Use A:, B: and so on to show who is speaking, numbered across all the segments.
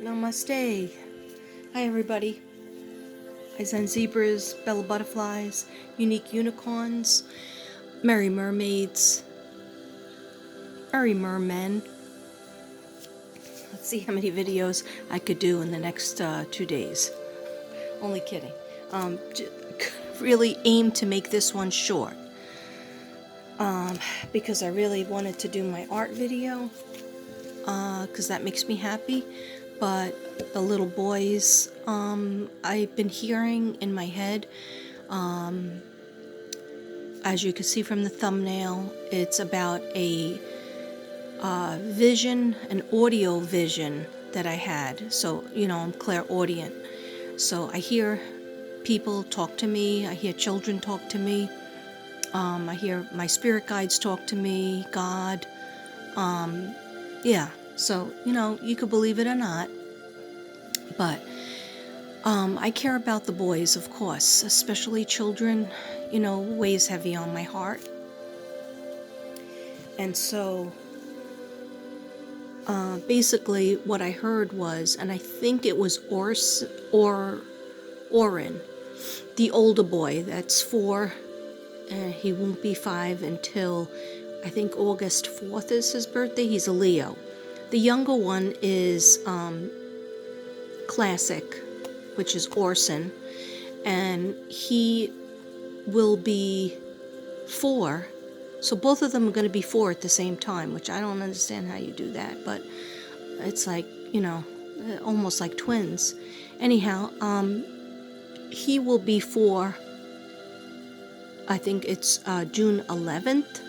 A: Namaste. Hi everybody. I send zebras, bella butterflies, unique unicorns, merry mermaids, merry mermen. Let's see how many videos I could do in the next 2 days. Only kidding. Really aim to make this one short. Because I really wanted to do my art video. Because that makes me happy. But the little boys, I've been hearing in my head, as you can see from the thumbnail, it's about a vision, an audio vision that I had. So, I'm clairaudient. So I hear people talk to me, I hear children talk to me, I hear my spirit guides talk to me, God. So, you could believe it or not, but I care about the boys, of course, especially children, weighs heavy on my heart. And so, basically what I heard was, and I think it was Orrin, the older boy, that's 4, and he won't be 5 until, I think August 4th is his birthday. He's a Leo. The younger one is Classic, which is Orson, and he will be 4. So both of them are going to be 4 at the same time, which I don't understand how you do that, but it's like, almost like twins. Anyhow, he will be 4, I think it's June 11th.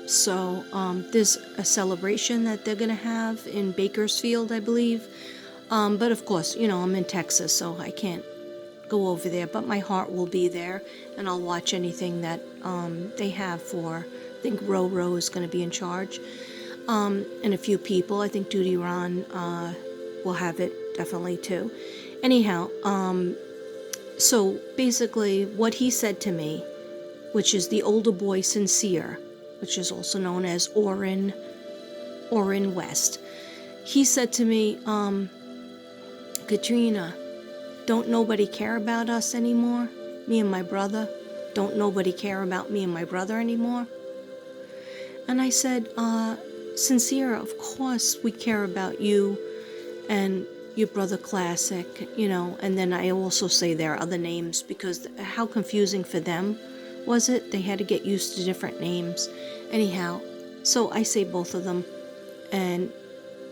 A: So there's a celebration that they're going to have in Bakersfield, I believe. But of course, I'm in Texas, so I can't go over there. But my heart will be there, and I'll watch anything that they have for. I think Ro is going to be in charge. And a few people. I think Duty Ron will have it definitely too. Anyhow, so basically what he said to me, which is the older boy CINCERE, which is also known as Orrin West. He said to me, Katrina, don't nobody care about us anymore? Me and my brother? Don't nobody care about me and my brother anymore? And I said, CINCERE, of course we care about you and your brother Classic, and then I also say their other names because how confusing for them was it? They had to get used to different names. Anyhow, so I say both of them, and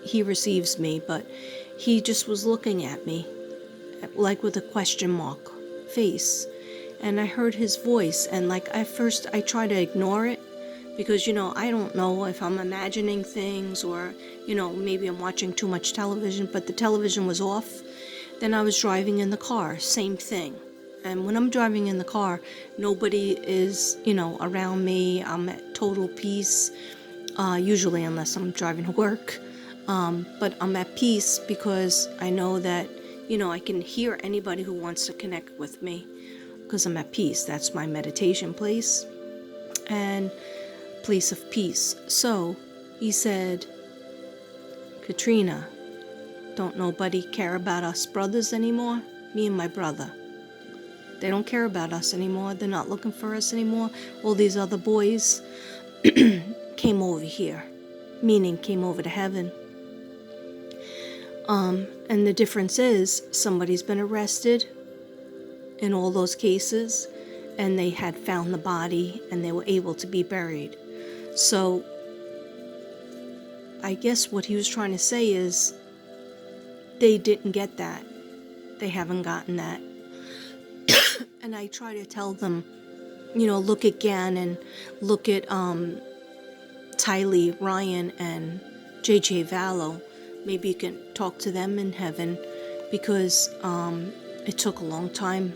A: he receives me, but he just was looking at me, like with a question mark face. And I heard his voice, and like at first I try to ignore it, because, I don't know if I'm imagining things or, maybe I'm watching too much television, but the television was off. Then I was driving in the car, same thing. And when I'm driving in the car, nobody is, around me. I'm at total peace, usually unless I'm driving to work. But I'm at peace because I know that, I can hear anybody who wants to connect with me because I'm at peace. That's my meditation place and place of peace. So he said, Katrina, don't nobody care about us brothers anymore? Me and my brother. They don't care about us anymore. They're not looking for us anymore. All these other boys came over here, meaning came over to heaven. And the difference is somebody's been arrested in all those cases, and they had found the body and they were able to be buried. So I guess what he was trying to say is they didn't get that. They haven't gotten that. And I try to tell them, look again and look at Tylee, Ryan, and JJ Vallow. Maybe you can talk to them in heaven, because it took a long time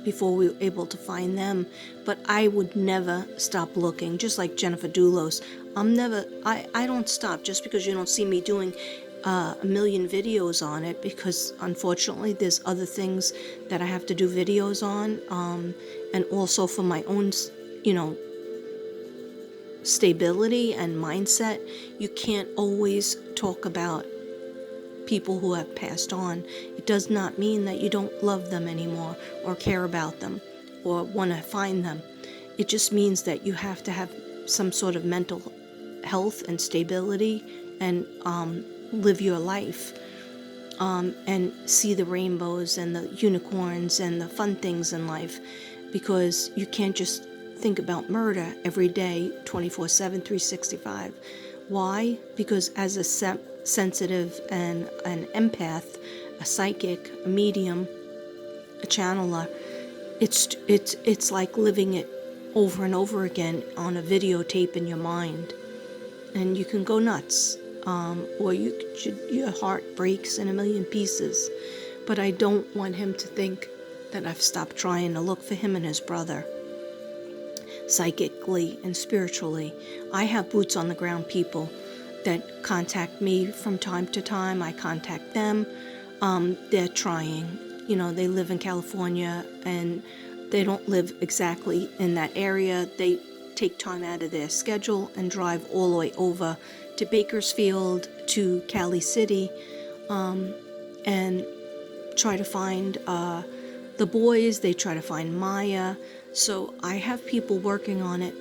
A: before we were able to find them. But I would never stop looking, just like Jennifer Doulos. I don't stop just because you don't see me doing a million videos on it, because unfortunately there's other things that I have to do videos on, and also for my own, stability and mindset, you can't always talk about people who have passed on. It does not mean that you don't love them anymore or care about them or want to find them. It just means that you have to have some sort of mental health and stability and live your life and see the rainbows and the unicorns and the fun things in life, because you can't just think about murder every day, 24/7, 365. Why? Because as a sensitive and an empath, a psychic, a medium, a channeler, it's like living it over and over again on a videotape in your mind, and you can go nuts, or your heart breaks in a million pieces. But I don't want him to think that I've stopped trying to look for him and his brother, psychically and spiritually. I have boots on the ground people that contact me from time to time. I contact them. They're trying. They live in California and they don't live exactly in that area. They take time out of their schedule and drive all the way over to Bakersfield, to Cali City, and try to find the boys. They try to find Maya. So I have people working on it.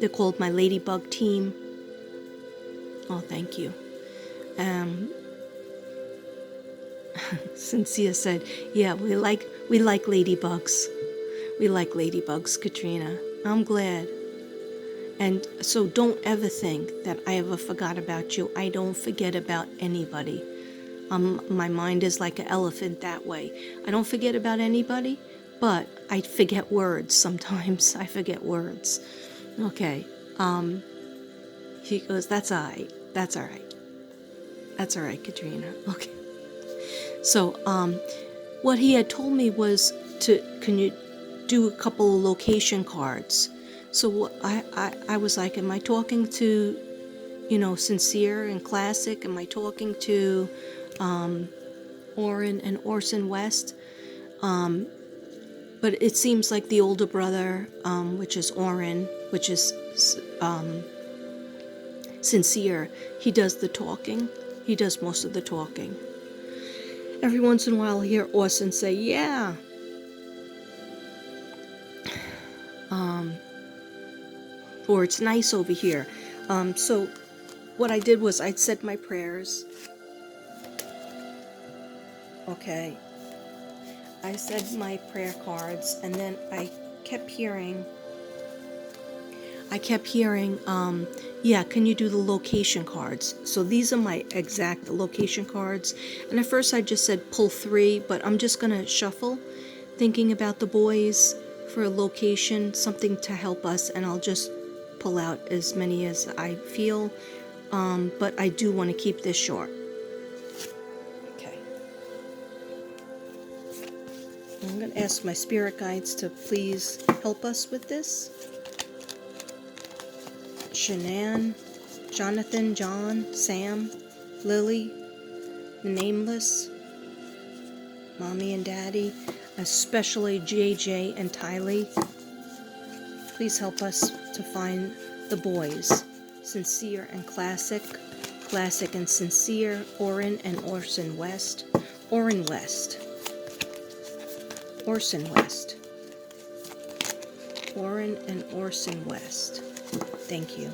A: They're called my Ladybug team. Oh, thank you. Cynthia said, yeah, we like ladybugs. We like ladybugs, Katrina. I'm glad. And so don't ever think that I ever forgot about you. I don't forget about anybody. My mind is like an elephant that way. I don't forget about anybody, but I forget words sometimes. I forget words. Okay. He goes, that's all right. That's all right. That's all right, Katrina. Okay. So, what he had told me was can you do a couple of location cards? So I was like, am I talking to, Sincere and Classic? Am I talking to Orrin and Orson West? But it seems like the older brother, which is Orrin, which is Sincere, he does the talking. He does most of the talking. Every once in a while I hear Orson say, yeah. Or it's nice over here. So what I did was I said my prayers. Okay. I said my prayer cards, and then I kept hearing, yeah, can you do the location cards? So these are my exact location cards. And at first I just said pull 3, but I'm just going to shuffle, thinking about the boys for a location, something to help us, and I'll just pull out as many as I feel. But I do want to keep this short. Okay. I'm going to ask my spirit guides to please help us with this. Shanann, Jonathan, John, Sam, Lily, the Nameless, Mommy and Daddy, especially JJ and Tylee. Please help us to find the boys, Sincere and Classic, Classic and Sincere, Orrin and Orson West, Orrin West, Orson West, Orrin and Orson West. Thank you.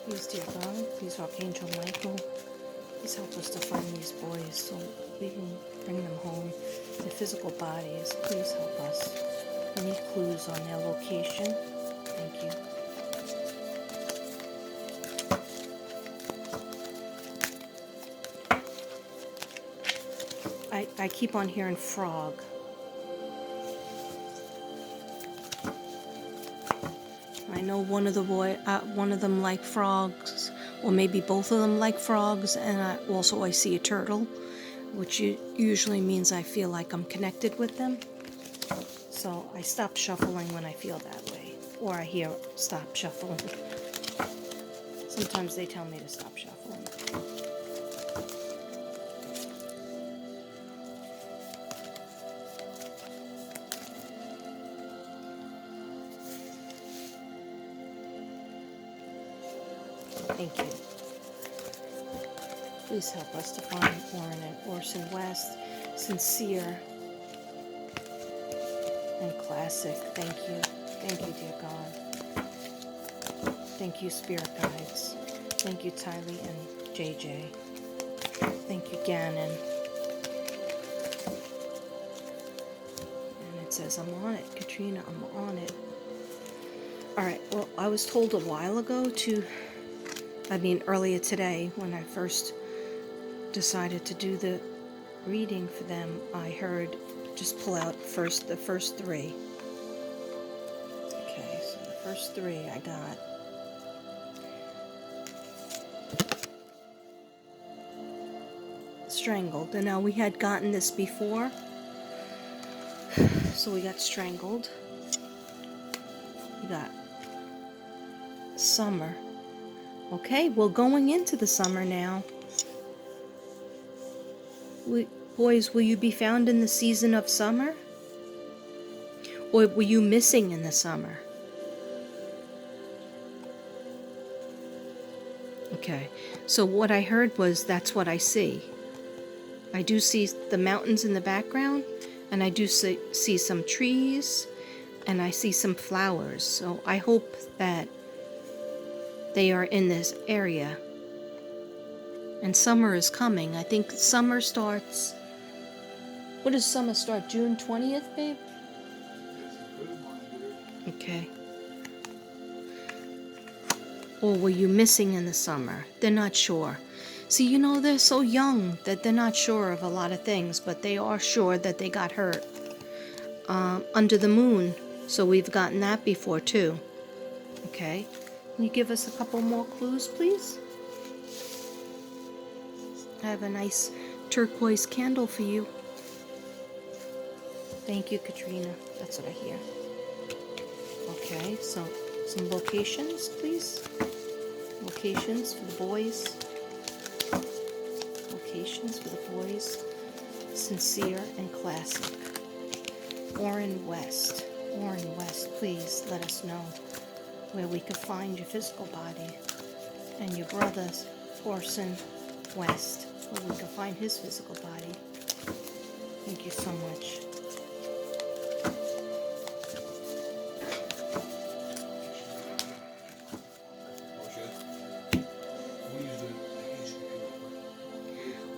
A: Please, dear God, please, Archangel Michael, please help us to find these boys so we can bring them home, their physical bodies. Please help us. Any clues on their location? Thank you. I keep on hearing frog. I know one of them like frogs, or maybe both of them like frogs, and I see a turtle, which usually means I feel like I'm connected with them. So I stop shuffling when I feel that way, or I hear stop shuffling. Sometimes they tell me to stop shuffling. Thank you. Please help us to find Orrin and Orson West, Sincere, and Classic. Thank you. Thank you, dear God. Thank you, Spirit Guides. Thank you, Tylee and JJ. Thank you, Gannon. And it says, I'm on it. Katrina, I'm on it. Alright, well, I was told a while ago earlier today, when I first decided to do the reading for them, I heard just pull out the first three. Okay, so the first three I got. Strangled. And now we had gotten this before. So we got strangled. We got summer. Okay, well, going into the summer now. Boys, will you be found in the season of summer? Or were you missing in the summer? Okay, so what I heard was that's what I see. I do see the mountains in the background, and I do see some trees, and I see some flowers. So I hope that they are in this area. And summer is coming. I think summer starts... What does summer start? June 20th, babe? Okay. Or were you missing in the summer? They're not sure. See, they're so young that they're not sure of a lot of things, but they are sure that they got hurt. Under the moon. So we've gotten that before, too. Okay. Can you give us a couple more clues, please? I have a nice turquoise candle for you. Thank you, Katrina. That's what I hear. Okay, so some locations, please. Locations for the boys. Locations for the boys. Sincere and Classic. Orrin West. Orrin West, please let us know where we could find your physical body. And your brother, Orson West, where we could find his physical body. Thank you so much.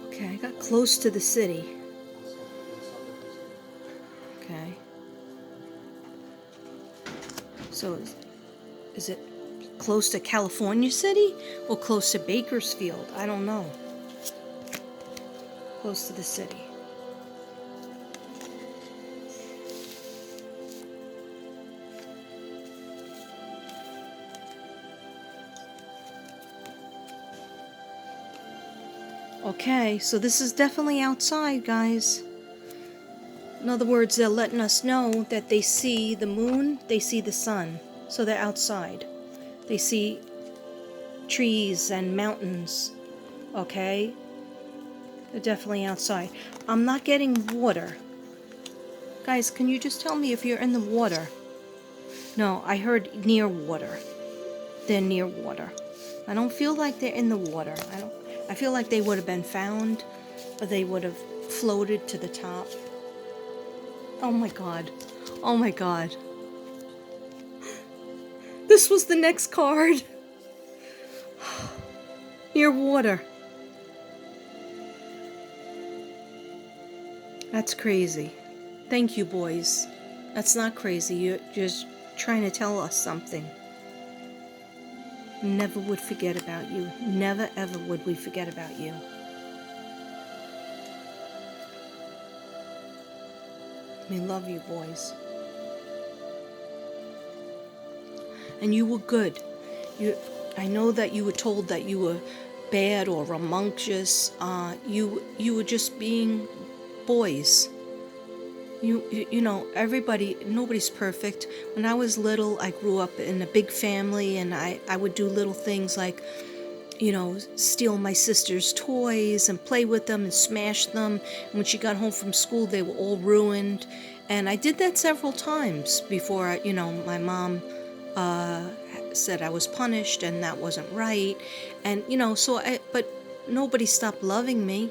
A: Okay, I got close to the city. Okay. So, is it close to California City or close to Bakersfield? I don't know. Close to the city. Okay, so this is definitely outside, guys. In other words, they're letting us know that they see the moon, they see the sun. So they're outside. They see trees and mountains. Okay? They're definitely outside. I'm not getting water. Guys, can you just tell me if you're in the water? No, I heard near water. They're near water. I don't feel like they're in the water. I feel like they would have been found, or they would have floated to the top. Oh my God. Oh my God. This was the next card. Near water. That's crazy. Thank you, boys. That's not crazy. You're just trying to tell us something. Never would forget about you. Never ever would we forget about you. We love you, boys. And you were good. I know that you were told that you were bad or rambunctious. You were just being boys. You know, nobody's perfect. When I was little, I grew up in a big family, and I would do little things like, you know, steal my sister's toys and play with them and smash them. And when she got home from school, they were all ruined. And I did that several times before, my mom said I was punished and that wasn't right. And, but nobody stopped loving me.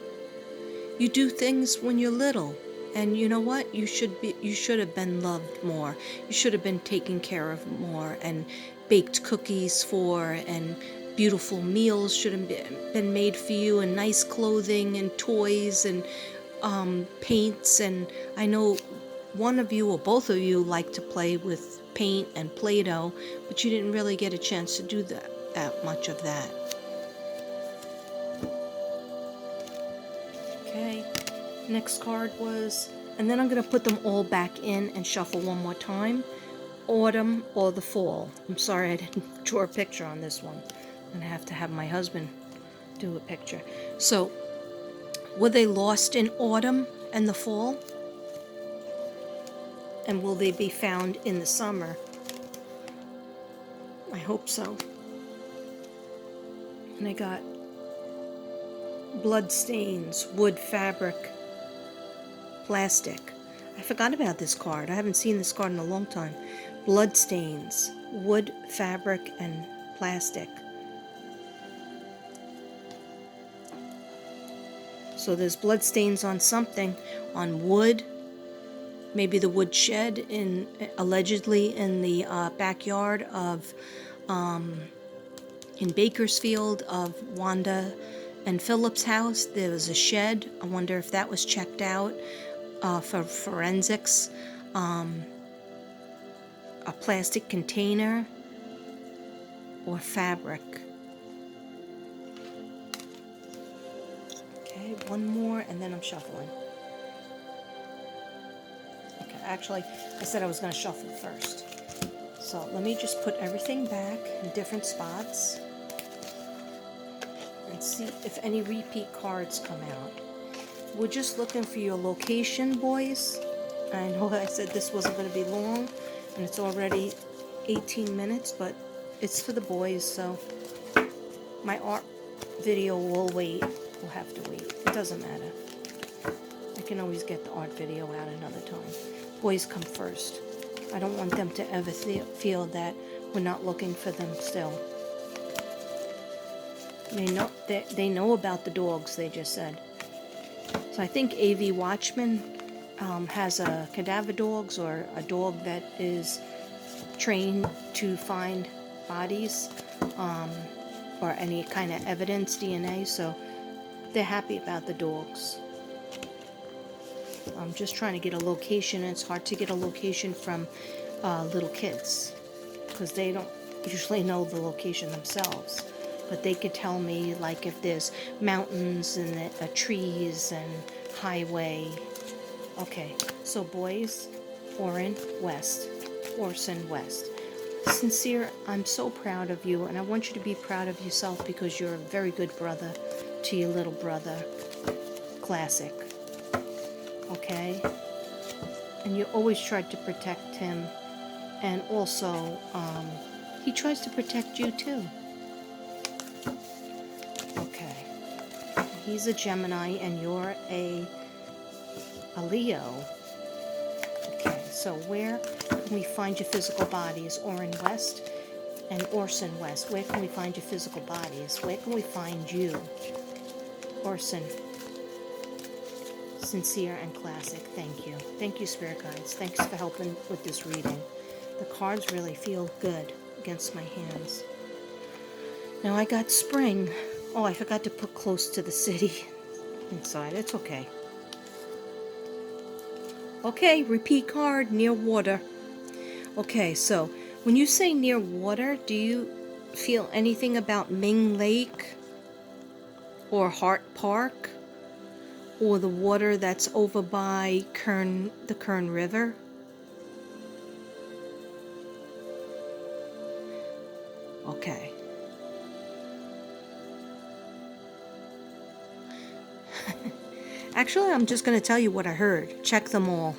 A: You do things when you're little. And you know what? You should have been loved more. You should have been taken care of more and baked cookies for, and beautiful meals should have been made for you, and nice clothing and toys and paints. And I know one of you or both of you like to play with paint and Play-Doh, but you didn't really get a chance to do that much of that. Okay, next card was, and then I'm going to put them all back in and shuffle one more time. Autumn or the fall. I'm sorry I didn't draw a picture on this one. I'm going to have my husband do a picture. So, were they lost in autumn and the fall? And will they be found in the summer? I hope so. And I got blood stains, wood, fabric, plastic. I forgot about this card. I haven't seen this card in a long time. Blood stains, wood, fabric, and plastic. So there's blood stains on something, on wood, maybe the wood shed allegedly in the backyard of, in Bakersfield, of Wanda and Philip's house. There was a shed. I wonder if that was checked out for forensics. A plastic container or fabric. Okay, one more and then I'm shuffling. Okay, actually, I said I was going to shuffle first. So let me just put everything back in different spots and see if any repeat cards come out. We're just looking for your location, boys. I know I said this wasn't going to be long, and it's already 18 minutes, but it's for the boys, so my art video will wait. We'll have to wait. It doesn't matter. I can always get the art video out another time. Boys come first. I don't want them to ever feel that we're not looking for them still. They know about the dogs, they just said. So I think AV Watchman has a cadaver dogs, or a dog that is trained to find bodies or any kind of evidence, DNA, so they're happy about the dogs. I'm just trying to get a location, and it's hard to get a location from little kids because they don't usually know the location themselves. But they could tell me, like, if there's mountains and trees and highway. Okay, so boys, Orrin West, Orson West. Sincere, I'm so proud of you, and I want you to be proud of yourself because you're a very good brother to your little brother. Classic. Okay? And you always tried to protect him, and also, he tries to protect you too. Okay. He's a Gemini, and you're a Leo. Okay, so where can we find your physical bodies? Orrin West and Orson West. Where can we find your physical bodies? Where can we find you? Orson. Sincere and classic. Thank you. Thank you, Spirit Guides. Thanks for helping with this reading. The cards really feel good against my hands. Now I got spring. Oh, I forgot to put close to the city inside. It's okay. Okay, repeat card, near water. Okay, so when you say near water, do you feel anything about Ming Lake or Hart Park or the water that's over by the Kern River? Okay. Actually, I'm just going to tell you what I heard. Check them all.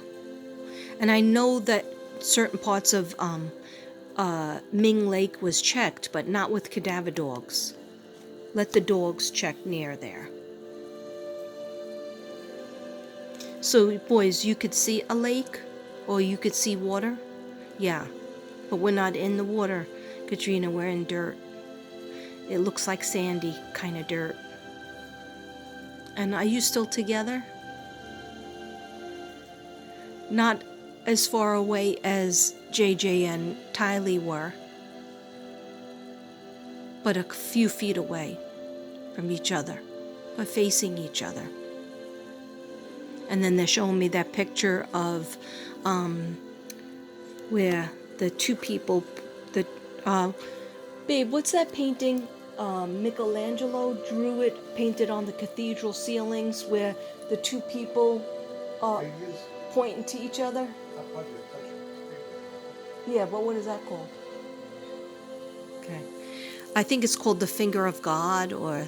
A: And I know that certain parts of Ming Lake was checked, but not with cadaver dogs. Let the dogs check near there. So, boys, you could see a lake or you could see water? Yeah, but we're not in the water, Katrina. We're in dirt. It looks like sandy kind of dirt. And are you still together? Not as far away as JJ and Tylee were, but a few feet away from each other, but facing each other. And then they're showing me that picture of where the two people, babe, what's that painting? Michelangelo drew it, painted on the cathedral ceilings, where the two people are pointing to each other. Yeah, but what is that called? Okay. I think it's called the finger of God, or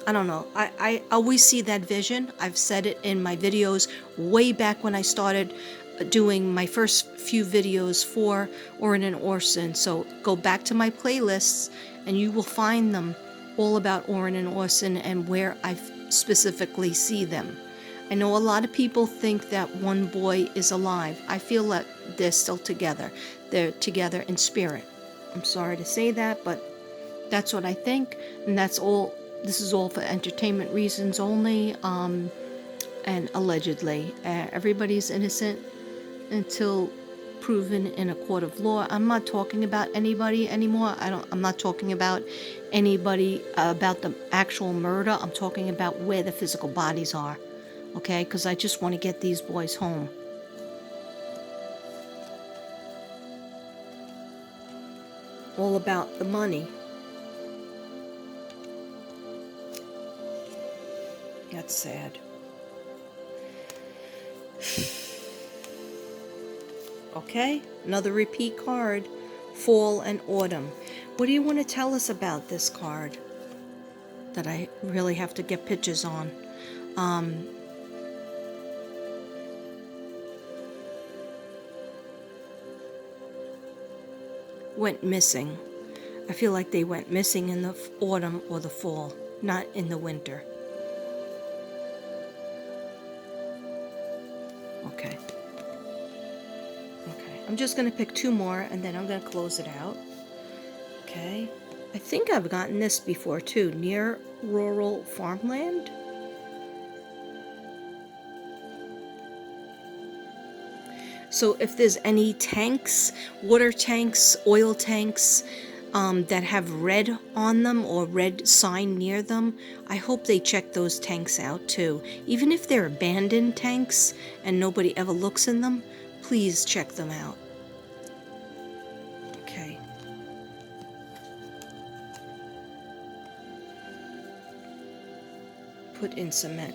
A: I don't know. I always see that vision. I've said it in my videos way back when I started doing my first few videos for Orrin and Orson. So go back to my playlists and you will find them all about Orrin and Orson and where I specifically see them. I know a lot of people think that one boy is alive. I feel that they're still together. They're together in spirit. I'm sorry to say that, but that's what I think, and that's all. This is all for entertainment reasons only, and allegedly. Everybody's innocent until proven in a court of law. I'm not talking about anybody anymore. I'm not talking about anybody about the actual murder. I'm talking about where the physical bodies are, okay? Because I just want to get these boys home. All about the money. That's sad. Okay, another repeat card, fall and autumn. What do you want to tell us about this card that I really have to get pictures on? Went missing. I feel like they went missing in the autumn or the fall, not in the winter. Okay. Okay, I'm just going to pick two more and then I'm going to close it out. Okay, I think I've gotten this before too. Near rural farmland. So if there's any tanks, water tanks, oil tanks, that have red on them or red sign near them, I hope they check those tanks out too. Even if they're abandoned tanks and nobody ever looks in them, please check them out. Okay. Put in cement.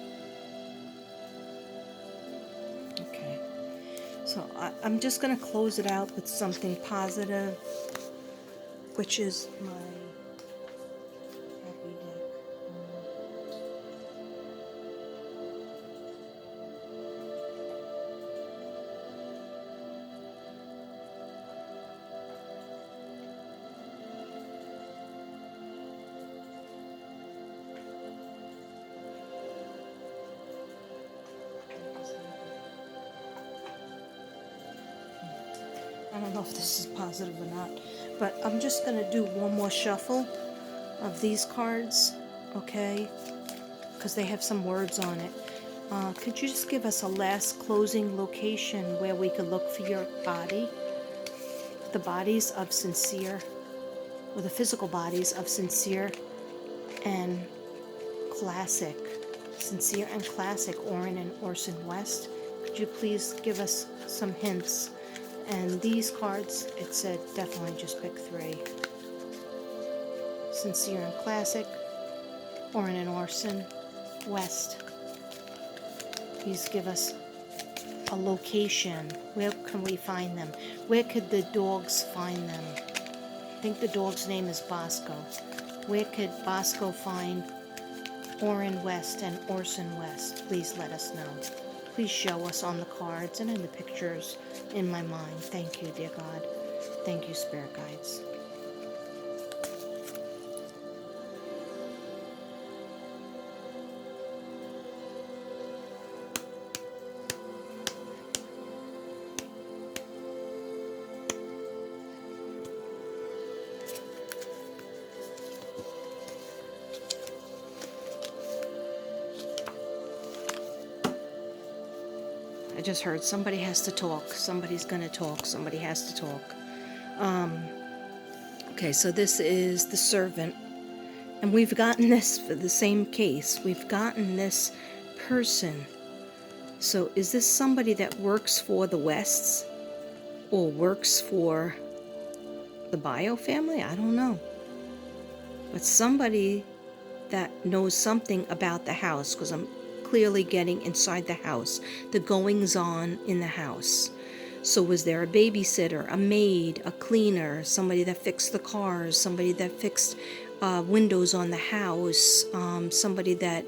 A: Okay. So I'm just going to close it out with something positive, which is my happy deck. I don't know if this is positive or not, but I'm just going to do one more shuffle of these cards, okay? Because they have some words on it. Could you just give us a last closing location where we could look for your body? The bodies of Sincere, or the physical bodies of Sincere and Classic. Sincere and Classic, Orrin and Orson West. Could you please give us some hints? And these cards, it said definitely just pick 3. Sincere and Classic, Orrin and Orson, West. Please give us a location. Where can we find them? Where could the dogs find them? I think the dog's name is Bosco. Where could Bosco find Orrin West and Orson West? Please let us know. Please show us on the cards and in the pictures in my mind. Thank you, dear God. Thank you, Spirit Guides. I just heard somebody has to talk. Somebody's going to talk. Somebody has to talk. Okay, so this is the servant. And we've gotten this for the same case. We've gotten this person. So is this somebody that works for the Wests? Or works for the Bio family? I don't know. But somebody that knows something about the house, because I'm clearly getting inside the house, the goings-on in the house. So was there a babysitter, a maid, a cleaner, somebody that fixed the cars, somebody that fixed windows on the house, somebody that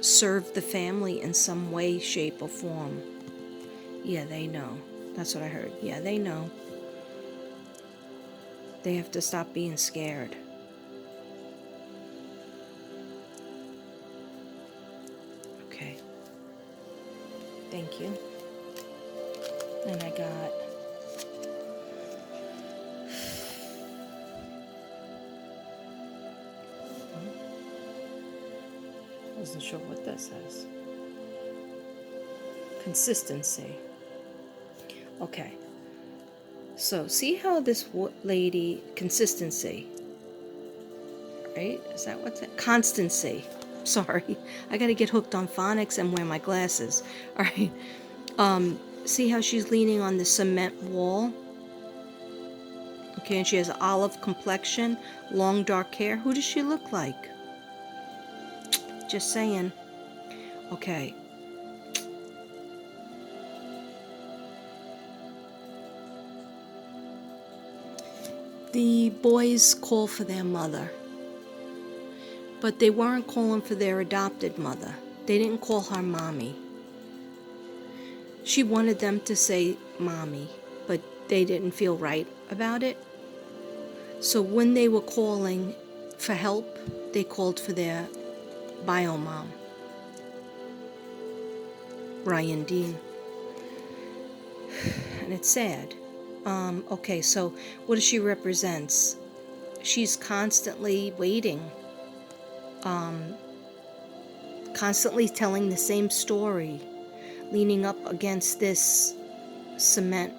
A: served the family in some way, shape, or form? Yeah, they know. That's what I heard. Yeah, they know. They have to stop being scared. Okay. Thank you. And I got wasn't sure what that says. Consistency. Okay. So see how this lady, consistency, right? Is that what's it? Constancy. Sorry, I got to get hooked on phonics and wear my glasses. All right. See how she's leaning on the cement wall? Okay, and she has olive complexion, long dark hair. Who does she look like? Just saying. Okay. The boys call for their mother, but they weren't calling for their adopted mother. They didn't call her mommy. She wanted them to say mommy, but they didn't feel right about it. So when they were calling for help, they called for their bio mom, Brian Dean. And it's sad. Okay, so what does she represent? She's constantly waiting, constantly telling the same story, leaning up against this cement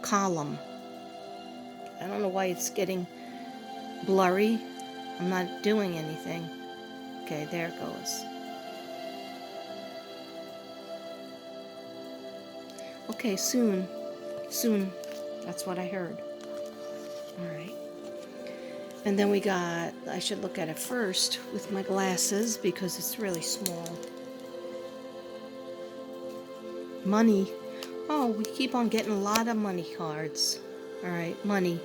A: column. I don't know why it's getting blurry. I'm not doing anything. Okay, there it goes. Okay, soon. Soon. That's what I heard. All right. And then we got, I should look at it first with my glasses because it's really small. Money. Oh, we keep on getting a lot of money cards. All right, money.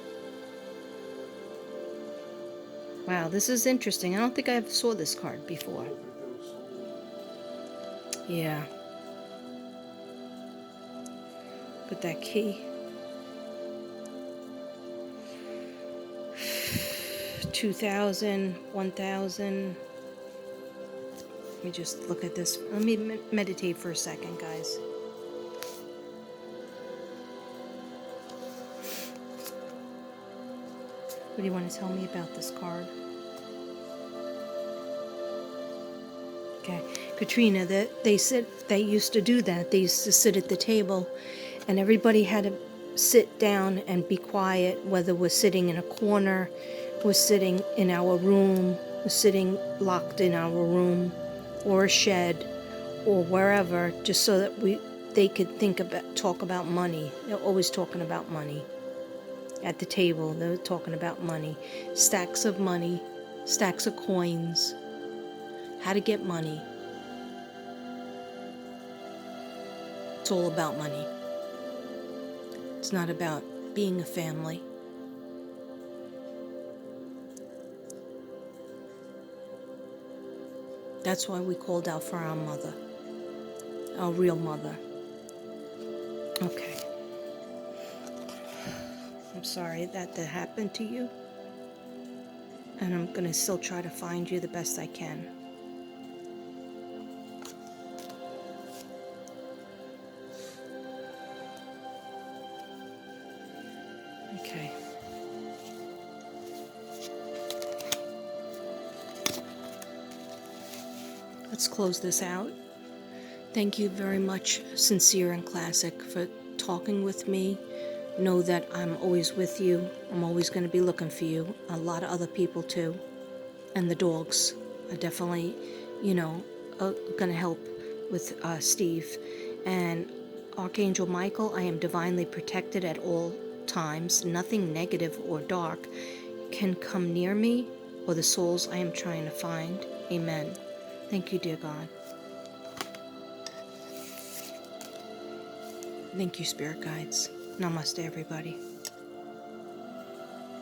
A: Wow, this is interesting. I don't think I ever saw this card before. Yeah. Put that key. 2,000, 1,000. Let me just look at this. Let me meditate for a second, guys. What do you want to tell me about this card? Okay, Katrina, they said they used to do that. They used to sit at the table, and everybody had to sit down and be quiet, whether we're sitting in a corner, we're sitting in our room, sitting locked in our room or a shed or wherever, just so that they could talk about money. They're always talking about money. At the table, they're talking about money. Stacks of money, stacks of coins, how to get money. It's all about money. It's not about being a family. That's why we called out for our mother, our real mother. Okay. I'm sorry that happened to you. And I'm going to still try to find you the best I can. Okay. Let's close this out. Thank you very much, Sincere and Classic, for talking with me. Know that I'm always with you. I'm always going to be looking for you. A lot of other people too. And the dogs are definitely, going to help with Steve. And Archangel Michael, I am divinely protected at all times. Nothing negative or dark can come near me or the souls I am trying to find. Amen. Thank you, dear God. Thank you, Spirit Guides. Namaste, everybody.